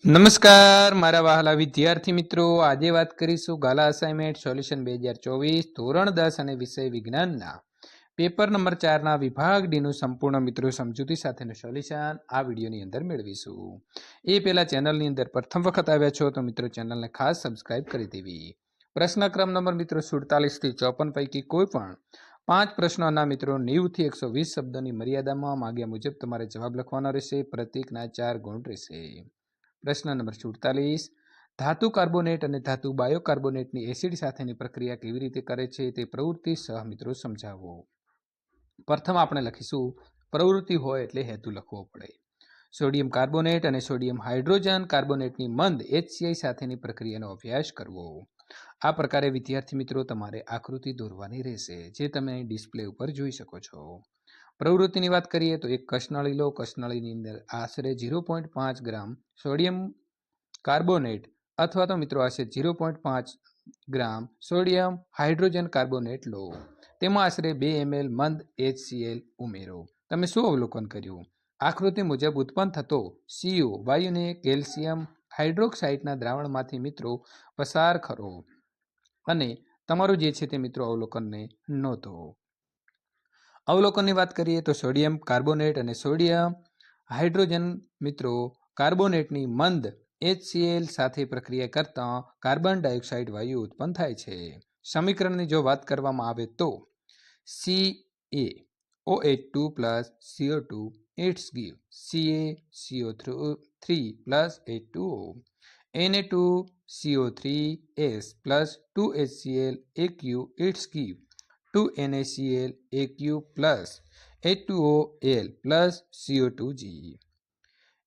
નમસ્કાર મારા વહાલા વિદ્યાર્થી મિત્રો, આજે વાત કરીશું ગાલા અસાઇનમેન્ટ સોલ્યુશન 2024 ધોરણ 10 અને વિષય વિજ્ઞાનના પેપર નંબર 4 ના વિભાગ ડી નું સંપૂર્ણ મિત્રો સમજૂતી સાથેનું સોલ્યુશન આ વિડીયોની અંદર મેળવીશું. એ પહેલા ચેનલની અંદર પ્રથમ વખત આવ્યા છો તો મિત્રો ચેનલને ખાસ સબસ્ક્રાઇબ કરી દેવી. પ્રશ્નક્રમ નંબર મિત્રો 47 થી 54 પૈકી કોઈ પણ 5 પ્રશ્નોના મિત્રો 90 થી 120 શબ્દોની મર્યાદામાં માંગ્યા મુજબ તમારે જવાબ લખવાનો રહેશે. પ્રત્યેકના 4 ગુણ રહેશે. પ્રશ્ન નંબર 47, ધાતુ કાર્બોનેટ અને ધાતુ બાયોકાર્બોનેટની એસિડ સાથેની પ્રક્રિયા કેવી રીતે કરે છે તે પ્રવૃત્તિ સહ મિત્રો સમજાવો. પ્રથમ આપણે લખીશું, પ્રવૃત્તિ હોય એટલે હેતુ લખવો પડે. સોડિયમ કાર્બોનેટ અને સોડિયમ હાઇડ્રોજન કાર્બોનેટની મંદ HCl સાથેની પ્રક્રિયાનો અભ્યાસ કરવો. આ પ્રકારે વિદ્યાર્થી મિત્રો તમારે આકૃતિ દોરવાની રહેશે, જે તમે ડિસ્પ્લે ઉપર જોઈ શકો છો. પ્રવૃત્તિની વાત કરીએ તો એક કસનળી લો. કસનળીની અંદર આશરે 0.5 ગ્રામ સોડિયમ કાર્બોનેટ અથવા તો મિત્રો આશરે 0.5 ગ્રામ સોડિયમ હાઇડ્રોજન કાર્બોનેટ લો. તેમાં આશરે 2 ml મંદ HCl ઉમેરો. તમે શું અવલોકન કર્યું? આકૃતિ મુજબ ઉત્પન્ન થતો CO વાયુને કેલ્શિયમ હાઇડ્રોક્સાઇડના દ્રાવણમાંથી મિત્રો પસાર કરો અને તમારું જે છે તે મિત્રો અવલોકનને નોંધો. અવલોકનની વાત કરીએ તો સોડિયમ કાર્બોનેટ અને સોડિયમ હાઇડ્રોજન મિત્રો કાર્બોનેટની મંદ HCl સાથે પ્રક્રિયા કરતા કાર્બન ડાયોક્સાઇડ વાયુ ઉત્પન્ન થાય છે. સમીકરણની જો વાત કરવામાં આવે તો CaOH2 plus CO2 it's give CaCO3 plus H2O Na2CO3S plus 2HCl AQ it's give 2NaCl AQ plus H2OL plus CO2G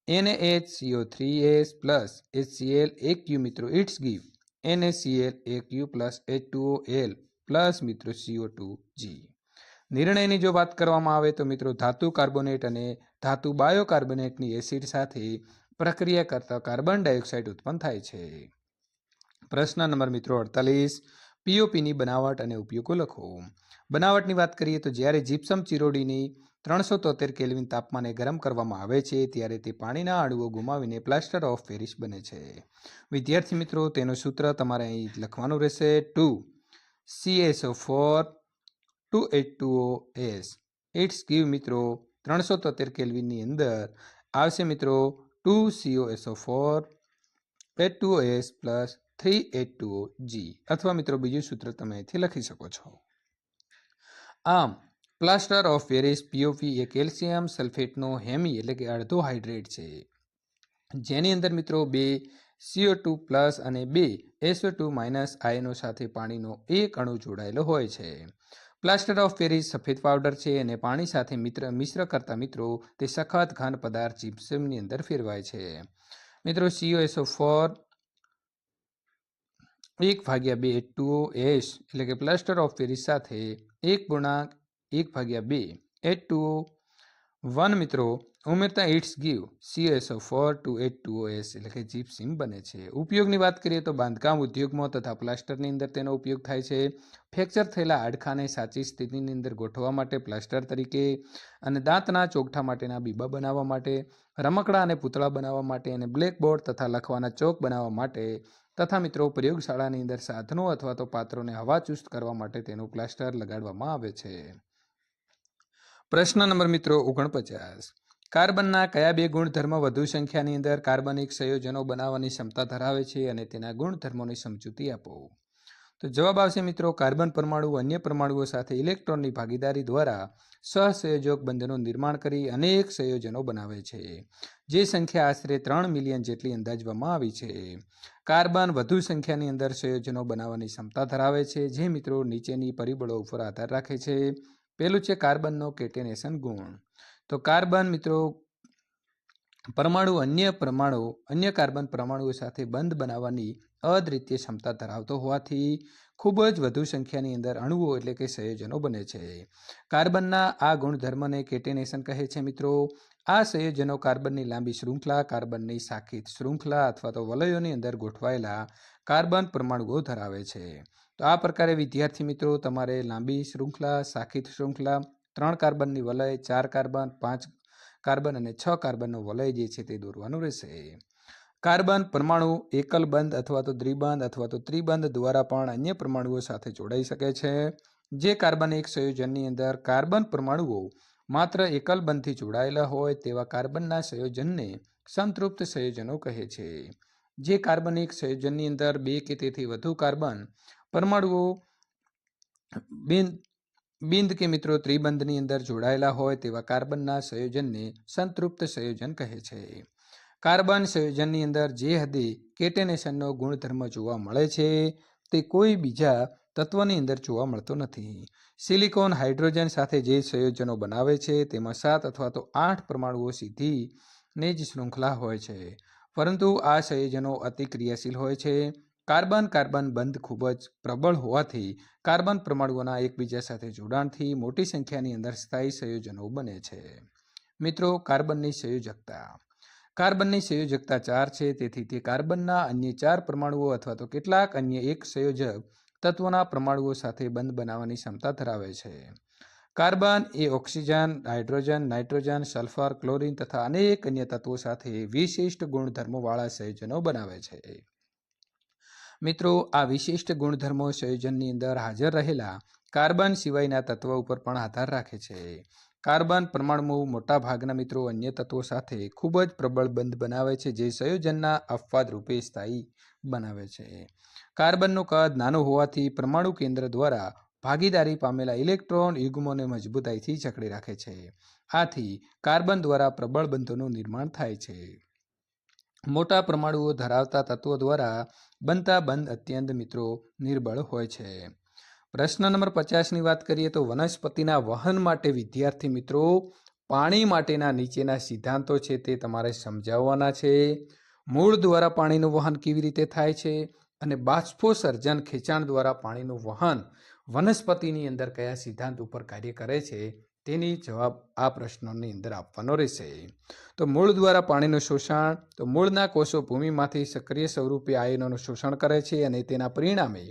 NaHCO3S plus HCl AQ મિત્રો it's give NaCl AQ plus H2OL plus મિત્રો CO2G. નિર્ણયની જો વાત કરવામાં આવે તો મિત્રો ધાતુ કાર્બોનેટ અને ધાતુ બાયોકાર્બોનેટની એસિડ સાથે પ્રક્રિયા કરતા કાર્બન ડાયોક્સાઇડ ઉત્પન્ન થાય છે. પ્રશ્ન નંબર મિત્રો 48, પીઓપીની બનાવટ અને ઉપયોગો લખો. બનાવટની વાત કરીએ તો જ્યારે જીપ્સમ ચિરોડીની 373 કેલ્વિન તાપમાને ગરમ કરવામાં આવે છે ત્યારે તે પાણીના અણુઓ ગુમાવીને પ્લાસ્ટર ઓફ પેરિસ બને છે. વિદ્યાર્થી મિત્રો, તેનું સૂત્ર તમારે અહીં લખવાનું રહેશે. 2CaSO4 2H2OS ઇટ્સ ગીવ મિત્રો 373 કેલ્વિનની અંદર આવશે મિત્રો 2CaSO4 H2OS પ્લસ 3H2OG અથવા મિત્રો બીજું સૂત્ર તમે અહીંથી લખી શકો છો. આમ પ્લાસ્ટર ઓફ પેરિસ પીઓપી એ કેલ્શિયમ સલ્ફેટનો હેમી એટલે કે અડધો હાઇડ્રેટ છે, જેની અંદર મિત્રો 2 CO2 પ્લસ અને 2 SO2 માઇનસ આયનો સાથે પાણીનો એક અણુ જોડાયેલો હોય છે. પ્લાસ્ટર ઓફ પેરિસ સફેદ પાવડર છે અને પાણી સાથે મિશ્ર કરતા મિત્રો તે સખત ઘન પદાર્થ જીપ્સમની અંદર ફેરવાય છે. મિત્રો CaSO4 1/2 H2OS એટલે કે પ્લાસ્ટર ઓફ પેરિસ સાથે 1/1/2 H2O 1 મિત્રો ઉમેરતા it's give CaSO4 to H2OS એટલે કે જીપ્સમ બને છે. ઉપયોગની વાત કરીએ તો બાંધકામ ઉદ્યોગમાં તથા પ્લાસ્ટરની અંદર તેનો ઉપયોગ થાય છે. ફ્રેક્ચર થયેલા હાડકાને સાચી સ્થિતિની અંદર ગોઠવવા માટે પ્લાસ્ટર તરીકે, અને દાંતના ચોકઠા માટેના બીબા બનાવવા માટે, રમકડા અને પૂતળા બનાવવા માટે, અને બ્લેકબોર્ડ તથા લખવાના ચોક બનાવવા માટે તથા મિત્રો પ્રયોગશાળાની અંદર સાધનો અથવા તો પાત્રોને હવાચુસ્ત કરવા માટે તેનું પ્લાસ્ટર લગાડવામાં આવે છે. પ્રશ્ન નંબર મિત્રો 49, કાર્બનના કયા બે ગુણધર્મ વધુ સંખ્યાની અંદર કાર્બનિક સંયોજનો બનાવવાની ક્ષમતા ધરાવે છે અને તેના ગુણધર્મોની સમજૂતી આપો. તો જવાબ આવશે મિત્રો કાર્બન પરમાણુ અન્ય પરમાણુઓ સાથે ઇલેક્ટ્રોનની ભાગીદારી દ્વારા સહસંયોજક બંધનું નિર્માણ કરી અનેક સંયોજનો બનાવે છે, જે સંખ્યા આશરે 3 મિલિયન જેટલી અંદાજવામાં આવી છે. કાર્બન વધુ સંખ્યાની અંદર સંયોજનો બનાવવાની ક્ષમતા ધરાવે છે, જે મિત્રો નીચેની પરિબળો ઉપર આધાર રાખે છે. પહેલું છે કાર્બનનો કેટેનેશન ગુણ. તો કાર્બન મિત્રો પરમાણુ અન્ય કાર્બન પરમાણુઓ સાથે બંધ બનાવવાની અદ્વિતીય ક્ષમતા ધરાવતો હોવાથી ખૂબ જ વધુ સંખ્યાની અંદર અણુઓ એટલે કે સંયોજનો બને છે. કાર્બનના આ ગુણધર્મને કેટેનેશન કહે છે મિત્રો. આ સંયોજનો કાર્બનની લાંબી શૃંખલા, કાર્બનની શાખિત શૃંખલા અથવા તો વલયોની અંદર ગોઠવાયેલા કાર્બન પરમાણુઓ ધરાવે છે. તો આ પ્રકારે વિદ્યાર્થી મિત્રો તમારે લાંબી શૃંખલા, શાખિત શૃંખલા, 3 કાર્બનની વલય, 4 કાર્બન, 5 કાર્બન અને 6 કાર્બનનો વલય જે છે તે દોરવાનું રહેશે. કાર્બન પરમાણુ એકલ બંધ અથવા તો દ્વિબંધ અથવા તો ત્રિબંધ દ્વારા પણ અન્ય પરમાણુઓ સાથે જોડાઈ શકે છે. જે કાર્બનિક સંયોજનની અંદર કાર્બન પરમાણુઓ માત્ર એકલ બંધથી જોડાયેલા હોય તેવા કાર્બનના સંયોજનને સંતૃપ્ત સંયોજનો કહે છે. જે કાર્બનિક સંયોજનની અંદર 2 કે તેથી વધુ કાર્બન પરમાણુઓ બિંદ કે મિત્રો ત્રિબંધની અંદર જોડાયેલા હોય તેવા કાર્બનના સંયોજનને સંતૃપ્ત સંયોજન કહે છે. કાર્બન સંયોજનની અંદર જે હદે કેટેનેશનનો ગુણધર્મ જોવા મળે છે તે કોઈ બીજા તત્વની અંદર જોવા મળતો નથી. સિલિકોન હાઇડ્રોજન સાથે જે સંયોજનો બનાવે છે તેમાં 7 અથવા તો 8 પરમાણુઓ સીધી ને જ શૃંખલા હોય છે, પરંતુ આ સંયોજનો અતિ ક્રિયાશીલ હોય છે. કાર્બન બંધ ખૂબ જ પ્રબળ હોવાથી કાર્બન પરમાણુઓના એકબીજા સાથે જોડાણથી મોટી સંખ્યાની અંદર સ્થાયી સંયોજનો બને છે. મિત્રો, કાર્બનની સંયોજકતા 4 છે, તેથી તે કાર્બનના અન્ય 4 પરમાણુઓ અથવા તો કેટલાક અન્ય એક સંયોજક તત્વોના પરમાણુઓ સાથે બંધ બનાવવાની ક્ષમતા ધરાવે છે. કાર્બન એ oxygen, hydrogen, nitrogen, sulphur, chlorine તથા અનેક અન્ય તત્વો સાથે વિશિષ્ટ ગુણધર્મોવાળા સંયોજનો બનાવે છે. મિત્રો, આ વિશિષ્ટ ગુણધર્મો સંયોજનની અંદર હાજર રહેલા કાર્બન સિવાયના તત્વો ઉપર પણ આધાર રાખે છે. કાર્બન પરમાણુ મોટા ભાગના મિત્રો અન્ય તત્વો સાથે ખૂબ જ પ્રબળ બંધ બનાવે છે, જે સંયોજનના અપવાદ રૂપે સ્થાયી બનાવે છે. કાર્બનનું કદ નાનું હોવાથી પરમાણુ કેન્દ્ર દ્વારા ભાગીદારી પામેલા ઇલેક્ટ્રોન યુગ્મોને મજબૂતાઈથી જકડી રાખે છે. આથી કાર્બન દ્વારા પ્રબળ બંધોનું નિર્માણ થાય છે. મોટા પરમાણુઓ ધરાવતા તત્વો દ્વારા બનતા બંધ અત્યંત મિત્રો નિર્બળ હોય છે. પ્રશ્ન નંબર 50ની વાત કરીએ તો વનસ્પતિના વહન માટે વિદ્યાર્થી મિત્રો પાણી માટેના નીચેના સિદ્ધાંતો છે તે તમારે સમજાવવાના છે. મૂળ દ્વારા પાણીનું વહન કેવી રીતે થાય છે અને બાષ્પોત્સર્જન ખેંચાણ દ્વારા પાણીનું વહન વનસ્પતિની અંદર કયા સિદ્ધાંત ઉપર કાર્ય કરે છે તેની જવાબ આ પ્રશ્નોની અંદર આપવાનો રહેશે. તો મૂળ દ્વારા પાણીનું શોષણ, તો મૂળના કોષો ભૂમિમાંથી સક્રિય સ્વરૂપે આયનોનું શોષણ કરે છે અને તેના પરિણામે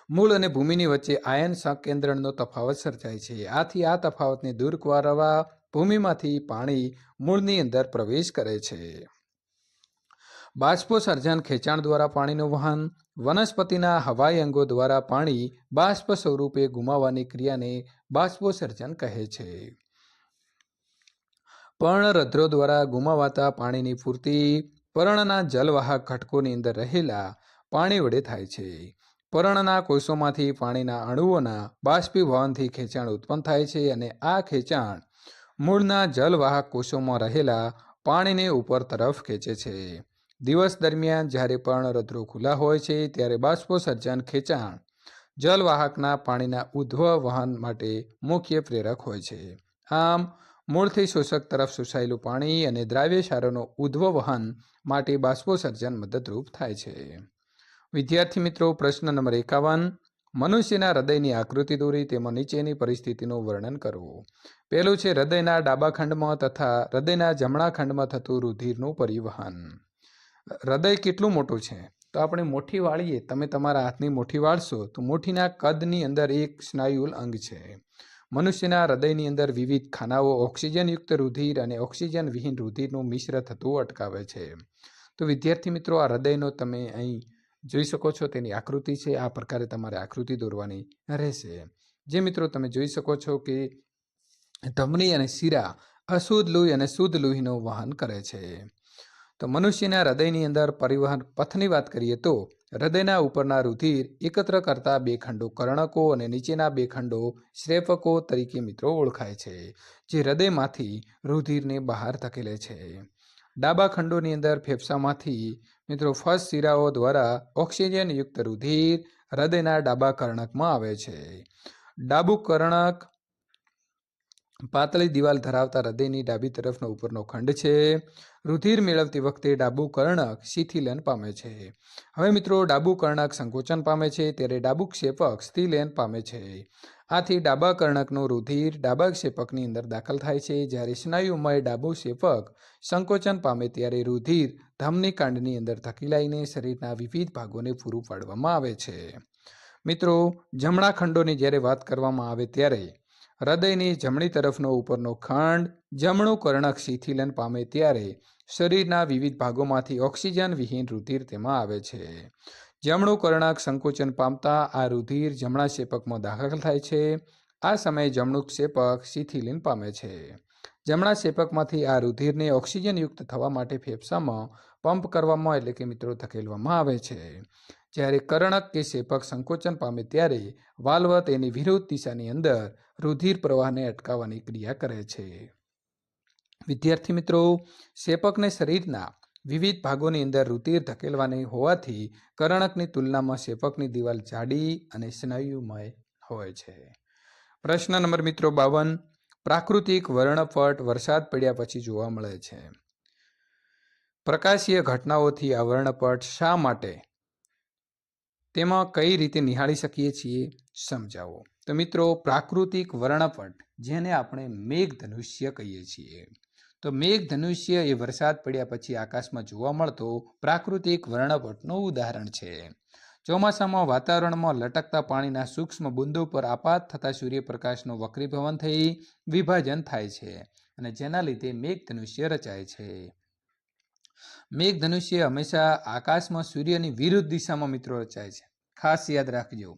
મૂળ અને ભૂમિની વચ્ચે આયન સંકેન્દ્રણનો તફાવત સર્જાય છે. આથી આ તફાવતને દૂર કરવા ભૂમિમાંથી પાણી મૂળની અંદર પ્રવેશ કરે છે. બાષ્પોત્સર્જન ખેંચાણ દ્વારા પાણીનું વહન, વનસ્પતિના હવાઈ અંગો દ્વારા પાણી બાષ્પ સ્વરૂપે ગુમાવવાની ક્રિયાને બાષ્પોત્સર્જન કહે છે. પર્ણરંધ્રો દ્વારા ગુમાવાતા પાણીની પૂર્તિ પર્ણના જલવાહક ઘટકોની અંદર રહેલા પાણી વડે થાય છે. પર્ણના કોષોમાંથી પાણીના અણુઓના બાષ્પીભવનથી ખેંચાણ ઉત્પન્ન થાય છે અને આ ખેંચાણ મૂળના જલવાહક કોષોમાં રહેલા પાણીને ઉપર તરફ ખેંચે છે. દિવસ દરમિયાન જ્યારે પર્ણરંધ્રો ખુલ્લા હોય છે ત્યારે બાષ્પોત્સર્જન ખેંચાણ જલવાહકના પાણીના ઉધ્વ વહન માટે મુખ્ય પ્રેરક હોય છે. આમ મૂળથી શોષક તરફ શોષાયેલું પાણી અને દ્રાવ્ય ક્ષારોનો ઉધ્વ વહન માટે બાષ્પોત્સર્જન મદદરૂપ થાય છે. વિદ્યાર્થી મિત્રો, પ્રશ્ન નંબર 51 મનુષ્યના હૃદયની આકૃતિ દોરી તેમાં નીચેની પરિસ્થિતિનું વર્ણન કરવું. પહેલું છે હૃદયના ડાબા ખંડમાં તથા હૃદયના જમણા ખંડમાં થતું રુધિરનું પરિવહન. હૃદય કેટલું મોટું છે તો આપણે મુઠ્ઠી વાળીએ, તમે તમારા હાથની મુઠ્ઠી વાળશો તો મુઠ્ઠીના કદની અંદર એક સ્નાયુલ અંગ છે. મનુષ્યના હૃદયની અંદર વિવિધ ખાનાઓ ઓક્સિજનયુક્ત રુધિર અને ઓક્સિજન વિહીન રુધિરનું મિશ્ર થતું અટકાવે છે. તો વિદ્યાર્થી મિત્રો, આ હૃદયનો તમે અહીં જોઈ શકો છો, તેની આકૃતિ છે. આ પ્રકારે તમારે આકૃતિ દોરવાની રહેશે. જે મિત્રો તમે જોઈ શકો છો કે ધમની અને શિરા અશુદ્ધ લોહી અને શુદ્ધ લોહીનું વહન કરે છે. તો મનુષ્યના હૃદયની અંદર પરિવહન પથની વાત કરીએ તો હૃદયના ઉપરના રુધિર એકત્ર કરતા 2 ખંડો કર્ણકો અને નીચેના 2 ખંડો શ્લેષ્મકો તરીકે મિત્રો ઓળખાય છે, જે હૃદયમાંથી રુધિરને બહાર ધકેલે છે. ડાબા ખંડોની અંદર ફેફસામાંથી મિત્રો ફર્સ્ટ શિરાઓ દ્વારા ઓક્સિજનયુક્ત રુધિર હૃદયના ડાબા કર્ણકમાં આવે છે. ડાબું કર્ણક પાતળી દિવાલ ધરાવતા હૃદયની ડાબી તરફનો ઉપરનો ખંડ છે. રુધિર મેળવતી વખતે ડાબું કર્ણક શિથિલન પામે છે. હવે મિત્રો, ડાબું કર્ણક સંકોચન પામે છે ત્યારે ડાબું ક્ષેપક સ્થિતિલન પામે છે. આથી ડાબા કર્ણકનું રુધિર ડાબા ક્ષેપકની અંદર દાખલ થાય છે. જ્યારે સ્નાયુમય ડાબું ક્ષેપક સંકોચન પામે ત્યારે રુધિર ધમની કાંડની અંદર ધકેલાઈને શરીરના વિવિધ ભાગોને પૂરું પાડવામાં આવે છે. મિત્રો, જમણા ખંડોની જ્યારે વાત કરવામાં આવે ત્યારે હૃદયની જમણી તરફનો ઉપરનો ખંડ જમણું કર્ણક શિથિલન પામે ત્યારે શરીરના વિવિધ ભાગોમાંથી ઓક્સિજન વિહીન રુધિર તેમાં આવે છે. જમણું કર્ણક સંકોચન પામતા આ રુધિર જમણા ક્ષેપકમાં દાખલ થાય છે. આ સમયે જમણું ક્ષેપક શિથિલીન પામે છે. જમણા ક્ષેપકમાંથી આ રુધિરને ઓક્સિજનયુક્ત થવા માટે ફેફસામાં પંપ કરવામાં એટલે કે મિત્રો ધકેલવામાં આવે છે. જ્યારે કર્ણક કે ક્ષેપક સંકોચન પામે ત્યારે વાલ્વ તેની વિરુદ્ધ દિશાની અંદર રુધિર પ્રવાહને અટકાવવાની ક્રિયા કરે છે. વિદ્યાર્થી મિત્રો, ક્ષેપકને શરીરના વિવિધ ભાગોની અંદર રુધિર ધકેલવાની હોવાથી કર્ણકની તુલનામાં ક્ષેપકની દિવાલ જાડી અને સ્નાયુમય હોય છે. પ્રશ્ન નંબર મિત્રો 52. પ્રાકૃતિક વર્ણપટ વરસાદ પડ્યા પછી જોવા મળે છે. પ્રકાશીય ઘટનાઓથી આ વર્ણપટ શા માટે તેમાં કઈ રીતે નિહાળી શકીએ છીએ સમજાવો. તો મિત્રો, પ્રાકૃતિક વર્ણપટ જેને આપણે મેઘધનુષ્ય કહીએ છીએ, તો મેઘધનુષ્ય એ વરસાદ પડ્યા પછી આકાશમાં જોવા મળતો પ્રાકૃતિક વર્ણપટનું ઉદાહરણ છે. ચોમાસામાં વાતાવરણમાં લટકતા પાણીના સૂક્ષ્મ બુંદો પર આપાત થતા સૂર્યપ્રકાશનું વક્રીભવન થઈ વિભાજન થાય છે અને જેના લીધે મેઘધનુષ્ય રચાય છે. મેઘધનુષ્ય હંમેશા આકાશમાં સૂર્યની વિરુદ્ધ દિશામાં મિત્રો રચાય છે. ખાસ યાદ રાખજો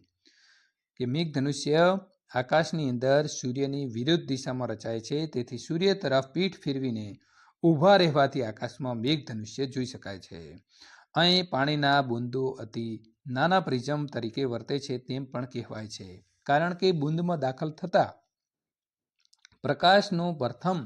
કે મેઘધનુષ્ય આકાશની અંદર સૂર્યની વિરુદ્ધ દિશામાં રચાય છે. તેથી સૂર્ય તરફ પીઠ ફેરવીને ઊભા રહેવાથી આકાશમાં મેઘધનુષ્ય જોઈ શકાય છે. અહીં પાણીના બુંદો અતિ નાના પ્રિઝમ તરીકે વર્તે છે તેમ પણ કહેવાય છે, કારણ કે બુંદમાં દાખલ થતા પ્રકાશનું પ્રથમ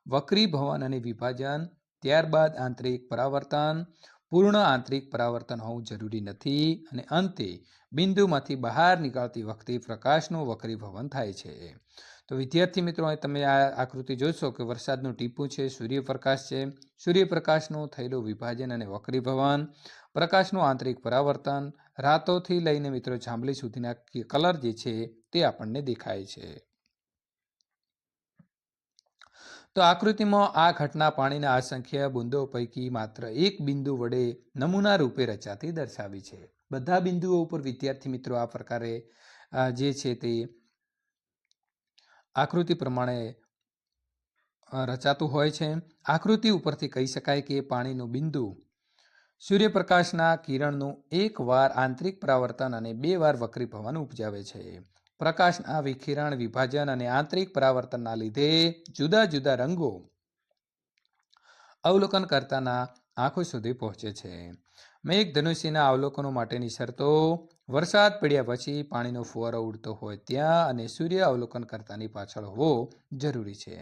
વક્રીભવન અને વિભાજન, ત્યારબાદ આંતરિક પરાવર્તન, પૂર્ણ આંતરિક પરાવર્તન હોવું જરૂરી નથી અને અંતે બિંદુમાંથી બહાર નીકળતી વખતે પ્રકાશનું વક્રીભવન થાય છે. તો વિદ્યાર્થી મિત્રો, અહીં તમે આ આકૃતિ જોશો કે વરસાદનું ટીપું છે, સૂર્યપ્રકાશ છે, સૂર્યપ્રકાશનું થયેલું વિભાજન અને વક્રીભવન, પ્રકાશનું આંતરિક પરાવર્તન, રાતોથી લઈને મિત્રો જાંબલી સુધીના કલર જે છે તે આપણને દેખાય છે. તો આકૃતિમાં આ ઘટના પાણીના અસંખ્ય બુંદો પૈકી માત્ર એક બિંદુ વડે નમૂના રૂપે રચાતી દર્શાવી છે. બધા બિંદુઓ ઉપર વિદ્યાર્થી મિત્રો આ પ્રકારે જે છે તે આકૃતિ પ્રમાણે રચાતું હોય છે. આકૃતિ ઉપરથી કહી શકાય કે પાણીનું બિંદુ સૂર્યપ્રકાશના કિરણનું એક વાર આંતરિક પરાવર્તન અને 2 વાર વક્રીભવન ઉપજાવે છે. પ્રકાશના વિખિરણ, વિભાજન અને આંતરિક પરાવર્તનના લીધે જુદા જુદા રંગો અવલોકન કરતાના આંખો સુધી પહોંચે છે. મેઘધનુષ્યના અવલોકનો માટેની શરતો: વરસાદ પડ્યા પછી પાણીનો ફુવારો ઉડતો હોય ત્યાં અને સૂર્ય અવલોકન કરતાની પાછળ હોવો જરૂરી છે.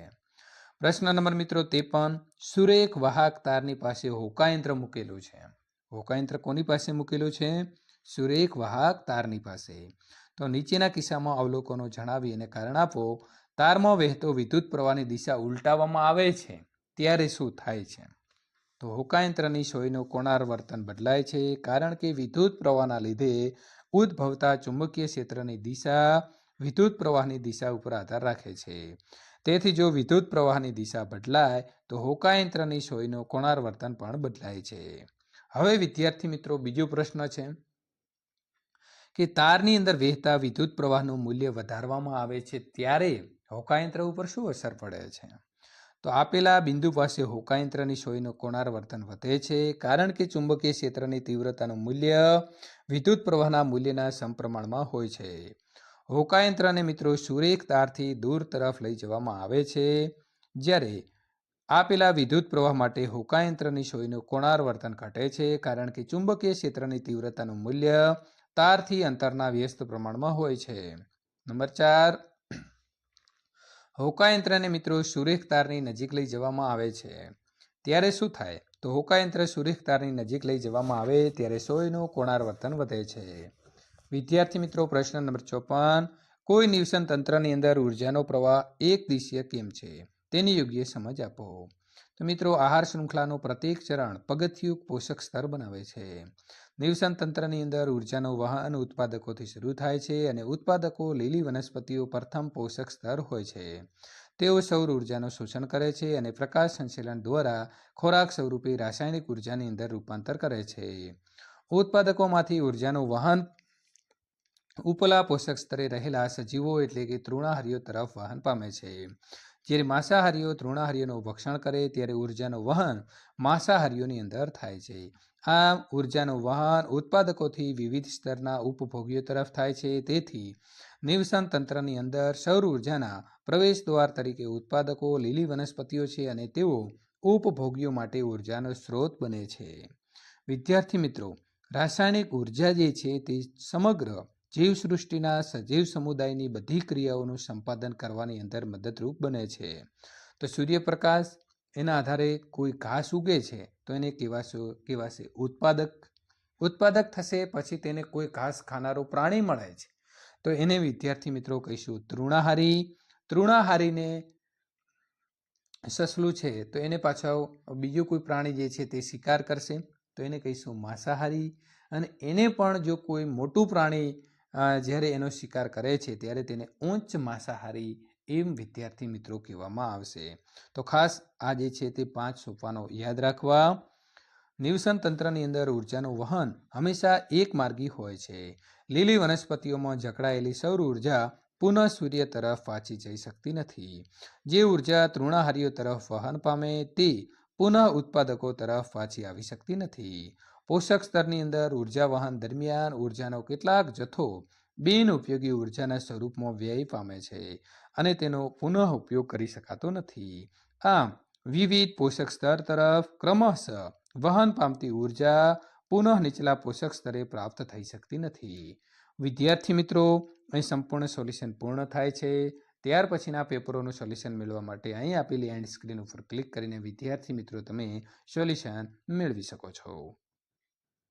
પ્રશ્ન નંબર મિત્રો 53. સુરેખ વાહક તારની પાસે હોકાયંત્ર મૂકેલું છે. હોકાયંત્ર કોની પાસે મૂકેલું છે? સુરેખ વાહક તારની પાસે. તો નીચેના કિસ્સામાં અવલોકનો જણાવી અને કારણ આપો. તારમાં વહેતો વિદ્યુત પ્રવાહની દિશા ઉલટાવવામાં આવે છે ત્યારે શું થાય છે? તો હોકાયંત્રની સોયનું કોણાર્વર્તન બદલાય છે, કારણ કે વિદ્યુત પ્રવાહના લીધે ઉદ્ભવતા ચુંબકીય ક્ષેત્રની દિશા વિદ્યુત પ્રવાહની દિશા ઉપર આધાર રાખે છે. તેથી જો વિદ્યુત પ્રવાહની દિશા બદલાય તો હોકાયંત્રની સોયનું કોણાર્વર્તન પણ બદલાય છે. હવે વિદ્યાર્થી મિત્રો, બીજો પ્રશ્ન છે કે તારની અંદર વહેતા વિદ્યુત પ્રવાહનું મૂલ્ય વધારવામાં આવે છે ત્યારે હોકાયંત્ર ઉપર શું અસર પડે છે? તો આપેલા બિંદુ પાસે હોકાયંત્રની સોયનું કોણાર્વર્તન વધે છે, કારણ કે ચુંબકીય ક્ષેત્રની તીવ્રતાનું મૂલ્ય વિદ્યુત પ્રવાહના મૂલ્યના સમપ્રમાણમાં હોય છે. હોકાયંત્રને મિત્રો સુરેખ તારથી દૂર તરફ લઈ જવામાં આવે છે. જ્યારે આપેલા વિદ્યુત પ્રવાહ માટે હોકાયંત્રની સોયનું કોણાર્વર્તન ઘટે છે, કારણ કે ચુંબકીય ક્ષેત્રની તીવ્રતાનું મૂલ્ય તારથી અંતરના વ્યસ્ત પ્રમાણમાં હોય છે. નંબર 4. હોકાયંત્રને મિત્રો સુરેખ તારની નજીક લઈ જવામાં આવે છે ત્યારે શું થાય? તો હોકાયંત્ર સુરેખ તારની નજીક લઈ જવામાં આવે ત્યારે સોયનું કોણાર્વર્તન વધે છે. વિદ્યાર્થી મિત્રો, પ્રશ્ન નંબર 54. કોઈ નિવસન તંત્રની અંદર ઉર્જાનો પ્રવાહ એક દિશીય કેમ છે તેની યોગ્ય સમજ આપો. તો મિત્રો, આહાર શૃંખલાનું પ્રત્યેક ચરણ પગથિયું પોષક સ્તર બનાવે છે. નિવસન તંત્રની અંદર ઉર્જાનું વહન ઉત્પાદકોથી શરૂ થાય છે અને ઉત્પાદકો લીલી વનસ્પતિઓ પ્રથમ પોષક સ્તર હોય છે. તેઓ સૌર ઉર્જાનું શોષણ કરે છે અને પ્રકાશ સંશ્લેષણ દ્વારા ખોરાક સ્વરૂપે રાસાયણિક ઉર્જાની અંદર રૂપાંતર કરે છે. ઉત્પાદકોમાંથી ઉર્જાનું વહન ઉપલા પોષક સ્તરે રહેલા સજીવો એટલે કે તૃણાહારીઓ તરફ વહન પામે છે. જ્યારે માંસાહારીઓ તૃણાહારીઓનું ભક્ષણ કરે ત્યારે ઉર્જાનું વહન માંસાહારીઓની અંદર થાય છે. આમ ઉર્જાનું વહન ઉત્પાદકોથી વિવિધ સ્તરના ઉપભોગીઓ તરફ થાય છે. તેથી નિવસન તંત્રની અંદર સૌર ઉર્જાના પ્રવેશ દ્વાર તરીકે ઉત્પાદકો લીલી વનસ્પતિઓ છે અને તેઓ ઉપભોગીઓ માટે ઉર્જાનો સ્ત્રોત બને છે. વિદ્યાર્થી મિત્રો, રાસાયણિક ઉર્જા જે છે તે સમગ્ર જીવસૃષ્ટિના સજીવ સમુદાયની બધી ક્રિયાઓનું સંપાદન કરવાની અંદર મદદરૂપ બને છે. તો સૂર્યપ્રકાશ એના આધારે કોઈ ઘાસ ઉગે છે તો એને કહેવાશે ઉત્પાદક થશે. પછી તેને કોઈ ઘાસ ખાનારું પ્રાણી મળે છે તો એને વિદ્યાર્થી મિત્રો કહીશું તૃણાહારી. તૃણાહારીને સસલું છે તો એને પાછળ બીજું કોઈ પ્રાણી જે છે તે શિકાર કરશે તો એને કહીશું માંસાહારી. અને એને પણ જો કોઈ મોટું પ્રાણી જ્યારે એનો શિકાર કરે છે ત્યારે તેને ઉચ્ચ માંસાહારી એમ વિદ્યાર્થી મિત્રો કહેવામાં આવશે. તો ખાસ આ જે છે તે 5 સોપાનો યાદ રાખવા. નિવસન તંત્રની અંદર ઉર્જાનું વહન હંમેશા એક માર્ગી હોય છે. લીલી વનસ્પતિઓમાં જકડાયેલી સૌર ઉર્જા પુનઃ સૂર્ય તરફ પાછી જઈ શકતી નથી. જે ઉર્જા તૃણાહારીઓ તરફ વહન પામે તે પુનઃ ઉત્પાદકો તરફ પાછી આવી શકતી નથી. પોષક સ્તરની અંદર ઉર્જા વહન દરમિયાન ઉર્જાનો કેટલાક જથ્થો બિન ઉપયોગી ઉર્જાના સ્વરૂપમાં વ્યય પામે છે અને તેનો પુનઃ ઉપયોગ કરી શકાતો નથી. આમ વિવિધ પોષક સ્તર તરફ ક્રમશઃ વહન પામતી ઉર્જા પુનઃ નીચલા પોષક સ્તરે પ્રાપ્ત થઈ શકતી નથી. વિદ્યાર્થી મિત્રો, અહીં સંપૂર્ણ સોલ્યુશન પૂર્ણ થાય છે. ત્યાર પછીના પેપરોનું સોલ્યુશન મેળવવા માટે અહીં આપેલી એન્ડ સ્ક્રીન ઉપર ક્લિક કરીને વિદ્યાર્થી મિત્રો તમે સોલ્યુશન મેળવી શકો છો.